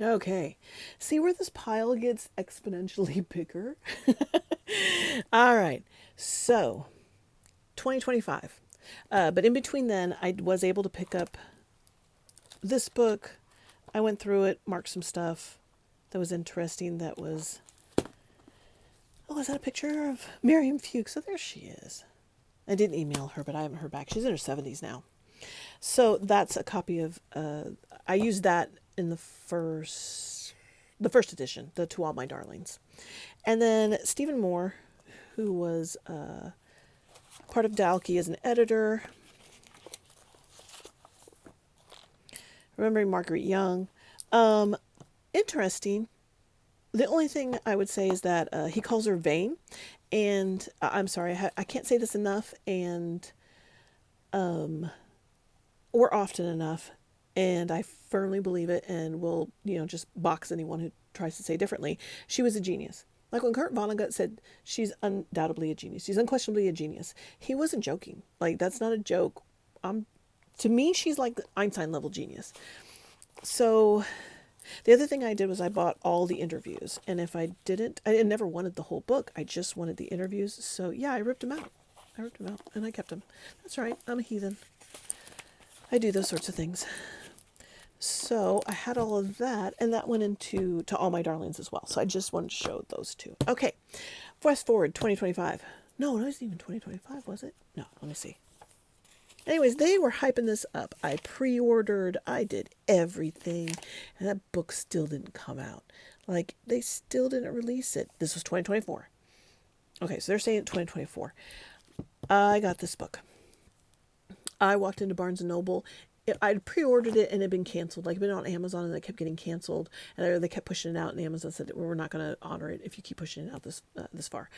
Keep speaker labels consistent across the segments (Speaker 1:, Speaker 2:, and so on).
Speaker 1: Okay. See where this pile gets exponentially bigger? All right. So, 2025. But in between then, I was able to pick up this book. I went through it, marked some stuff that was interesting. That was, oh, is that a picture of Miriam Fuchs? So there she is. I didn't email her, but I haven't heard back. She's in her 70s now. So that's a copy of, I used that in the first edition, the To All My Darlings. And then Stephen Moore, who was part of Dalkey as an editor, remembering Marguerite Young. Interesting. The only thing I would say is that he calls her vain, and I'm sorry, I can't say this enough, and or often enough, and I firmly believe it, and will just box anyone who tries to say differently. She was a genius. Like when Kurt Vonnegut said she's undoubtedly a genius, she's unquestionably a genius. He wasn't joking. Like that's not a joke. To me, she's like the Einstein level genius. So the other thing I did was I bought all the interviews. And if I didn't, I never wanted the whole book. I just wanted the interviews. So yeah, I ripped them out. And I kept them. That's right. I'm a heathen. I do those sorts of things. So I had all of that, and that went into To All My Darlings as well. So I just wanted to show those two. Okay, fast forward 2025. No, it wasn't even 2025, was it? No, let me see. Anyways, they were hyping this up. I pre-ordered. I did everything, and that book still didn't come out. Like they still didn't release it. This was 2024. Okay, so they're saying 2024. I got this book. I walked into Barnes and Noble. I'd pre-ordered it and it had been canceled. Like, it'd been on Amazon and it kept getting canceled. And they kept pushing it out, and Amazon said, we're not going to honor it if you keep pushing it out this far.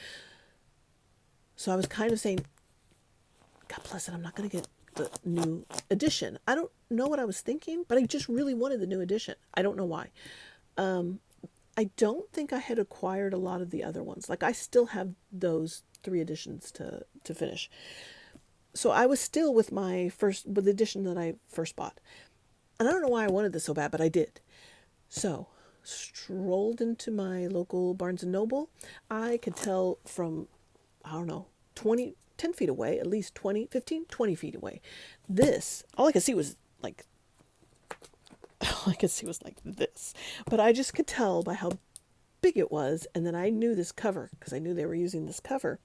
Speaker 1: So I was kind of saying, God bless it, I'm not going to get the new edition. I don't know what I was thinking, but I just really wanted the new edition. I don't know why. I don't think I had acquired a lot of the other ones. Like, I still have those 3 editions to finish. So I was still with the edition that I first bought. And I don't know why I wanted this so bad, but I did. So, strolled into my local Barnes and Noble. I could tell from, I don't know, 10 feet away, at least 20, 15, 20 feet away. All I could see was like, all I could see was like this. But I just could tell by how big it was. And then I knew this cover, because I knew they were using this cover,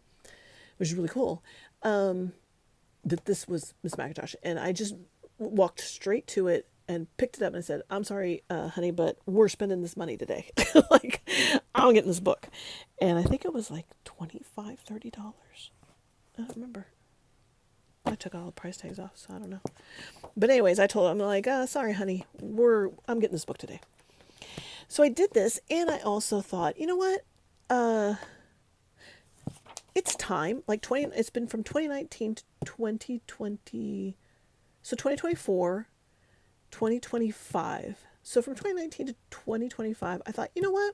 Speaker 1: which is really cool. That this was Miss McIntosh, and I just walked straight to it and picked it up and I said, I'm sorry, honey, but we're spending this money today. Like, I'm getting this book. And I think it was like $25, $30. I don't remember. I took all the price tags off, so I don't know. But anyways, I told him, I'm like, sorry, honey, I'm getting this book today. So I did this, and I also thought, you know what? It's time. It's been from 2019 to 2020. So 2024, 2025. So from 2019 to 2025, I thought, you know what?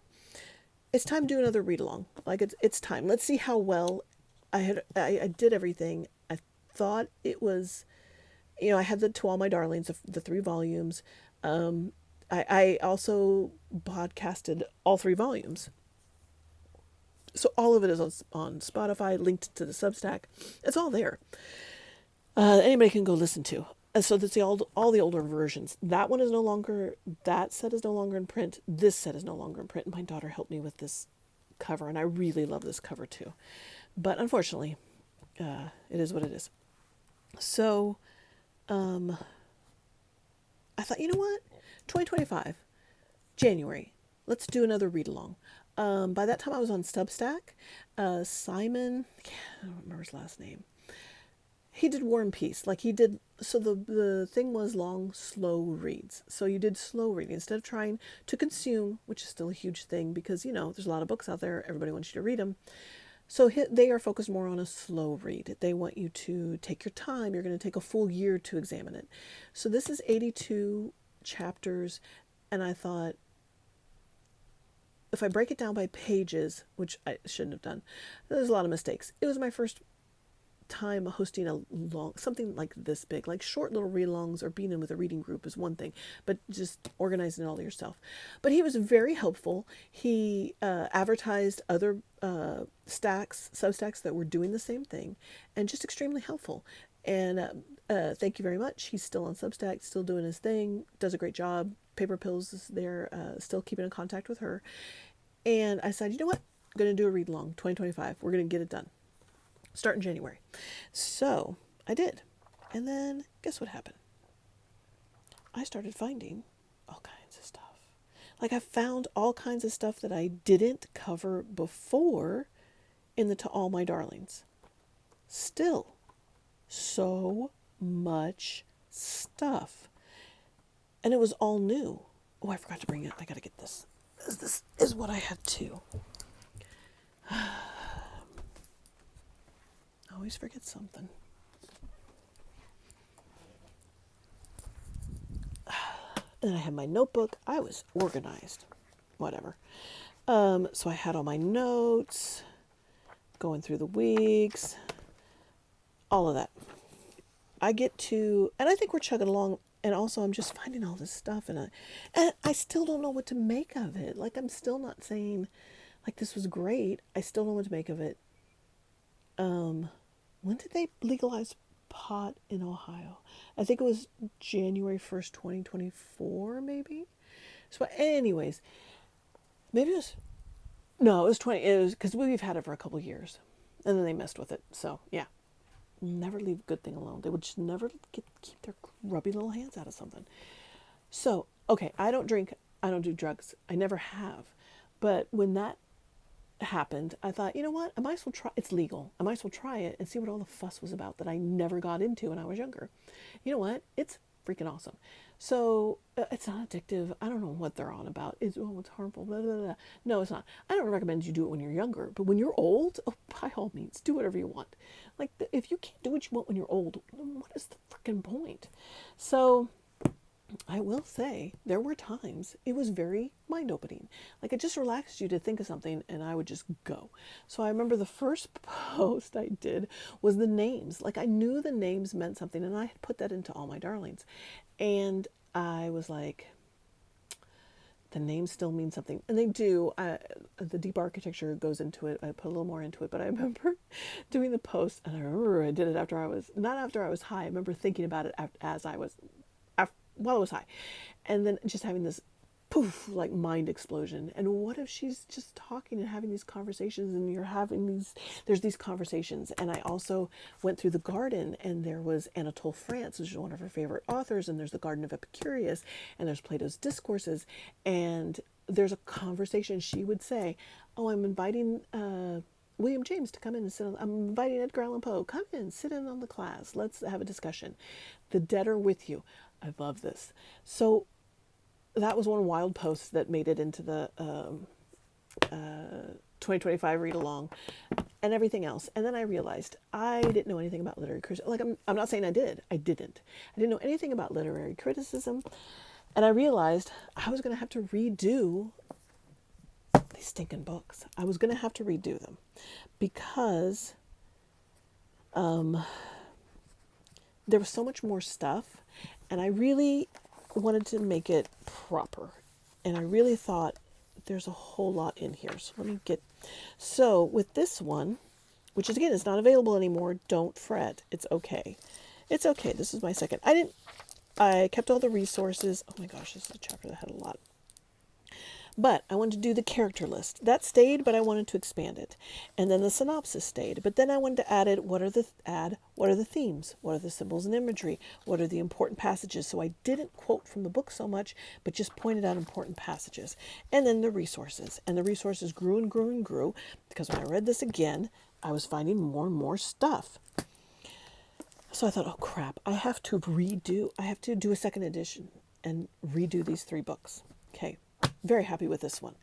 Speaker 1: It's time to do another read along. Like, it's time. Let's see how well I did everything. I thought it was, I had the To All My Darlings, the 3 volumes. I also podcasted all 3 volumes. So all of it is on Spotify, linked to the Substack. It's all there. Anybody can go listen to. So that's all the older versions. That set is no longer in print. This set is no longer in print. My daughter helped me with this cover, and I really love this cover too. But unfortunately, it is what it is. So, I thought, you know what? 2025, January. Let's do another read along. By that time, I was on Substack. Simon, I don't remember his last name. He did War and Peace. Like, he did. So the thing was long, slow reads. So you did slow reading instead of trying to consume, which is still a huge thing because, there's a lot of books out there. Everybody wants you to read them. So they are focused more on a slow read. They want you to take your time. You're going to take a full year to examine it. So this is 82 chapters. And I thought, if I break it down by pages, which I shouldn't have done, there's a lot of mistakes. It was my first time hosting a long, something like this big, like short little read-alongs or being in with a reading group is one thing, but just organizing it all yourself. But he was very helpful. He advertised other Substacks that were doing the same thing, and just extremely helpful. And thank you very much. He's still on Substack, still doing his thing, does a great job. Paper Pills is there, still keeping in contact with her. And I said, you know what? I'm going to do a read along 2025. We're going to get it done. Start in January. So I did. And then guess what happened? I started finding all kinds of stuff. Like I found all kinds of stuff that I didn't cover before in the To All My Darlings. Still, so much stuff. And it was all new. Oh, I forgot to bring it. I got to get this. This is what I had too. I always forget something. And then I had my notebook. I was organized. Whatever. So I had all my notes, going through the weeks, all of that. I get to, and I think we're chugging along, and also I'm just finding all this stuff, and I still don't know what to make of it. Like, I'm still not saying, like, this was great. I still don't know what to make of it. When did they legalize pot in Ohio? I think it was January 1st, 2024, maybe? So anyways, maybe it was, no, it was because we've had it for a couple of years, and then they messed with it. So, yeah. Never leave a good thing alone. They would just never keep their grubby little hands out of something. So, okay, I don't drink, I don't do drugs. I never have. But when that happened, I thought, you know what? I might as well try. It's legal. I might as well try it and see what all the fuss was about that I never got into when I was younger. You know what? It's freaking awesome. So it's not addictive. I don't know what they're on about. It's harmful. Blah, blah, blah. No, it's not. I don't recommend you do it when you're younger, but when you're old, oh, by all means, do whatever you want. Like, if you can't do what you want when you're old, what is the freaking point? So I will say there were times it was very mind-opening. Like, it just relaxed you to think of something, and I would just go. So I remember the first post I did was the names. Like, I knew the names meant something, and I had put that into All My Darlings. And I was like, the names still mean something. And they do. The deep architecture goes into it. I put a little more into it. But I remember doing the post, and I remember I did it not after I was high. I remember thinking about it while I was high. And then just having this poof, like mind explosion. And what if she's just talking and having these conversations, and there's these conversations. And I also went through the garden, and there was Anatole France, which is one of her favorite authors, and there's the Garden of Epicurus, and there's Plato's Discourses, and there's a conversation. She would say, oh, I'm inviting William James to come in and sit on, I'm inviting Edgar Allan Poe, come in, sit in on the class, let's have a discussion. The dead are with you. I love this. So that was one wild post that made it into the 2025 read along and everything else. And then I realized I didn't know anything about literary criticism. Like, I'm not saying I did. I didn't know anything about literary criticism. And I realized I was going to have to redo these stinking books. I was going to have to redo them because there was so much more stuff, and I really wanted to make it proper. And I really thought there's a whole lot in here. So with this one, which is, again, is not available anymore, don't fret. It's okay. It's okay. This is my second. I kept all the resources. Oh my gosh, this is a chapter that had a lot. But I wanted to do the character list. That stayed, but I wanted to expand it. And then the synopsis stayed. But then I wanted to add it. What are the themes? What are the symbols and imagery? What are the important passages? So I didn't quote from the book so much, but just pointed out important passages. And then the resources. And the resources grew and grew and grew, because when I read this again, I was finding more and more stuff. So I thought, oh crap, I have to do a second edition and redo these 3 books. Okay. Very happy with this one.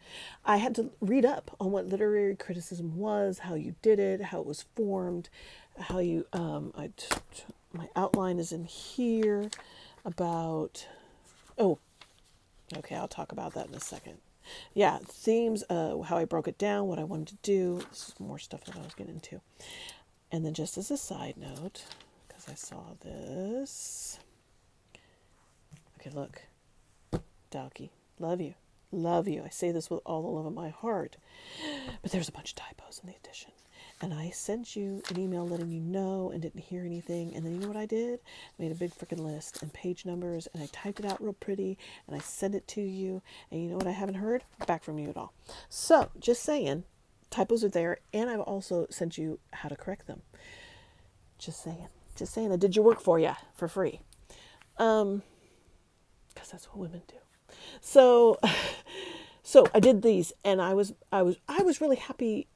Speaker 1: I had to read up on what literary criticism was, how you did it, how it was formed, how you, my outline is in here about, okay, I'll talk about that in a second. Yeah, themes, how I broke it down, what I wanted to do. This is more stuff that I was getting into. And then just as a side note, because I saw this. Okay, look. Dalky, love you. Love you. I say this with all the love of my heart. But there's a bunch of typos in the edition. And I sent you an email letting you know and didn't hear anything. And then you know what I did? I made a big freaking list and page numbers and I typed it out real pretty and I sent it to you. And you know what I haven't heard? Back from you at all. So just saying, typos are there. And I've also sent you how to correct them. Just saying. Just saying. I did your work for you for free. Because that's what women do. So I did these and I was really happy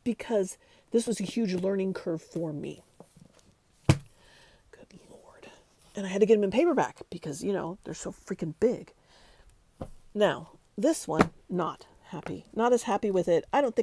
Speaker 1: because this was a huge learning curve for me. Good Lord. And I had to get them in paperback because, they're so freaking big. Now, this one, not happy. Not as happy with it. I don't think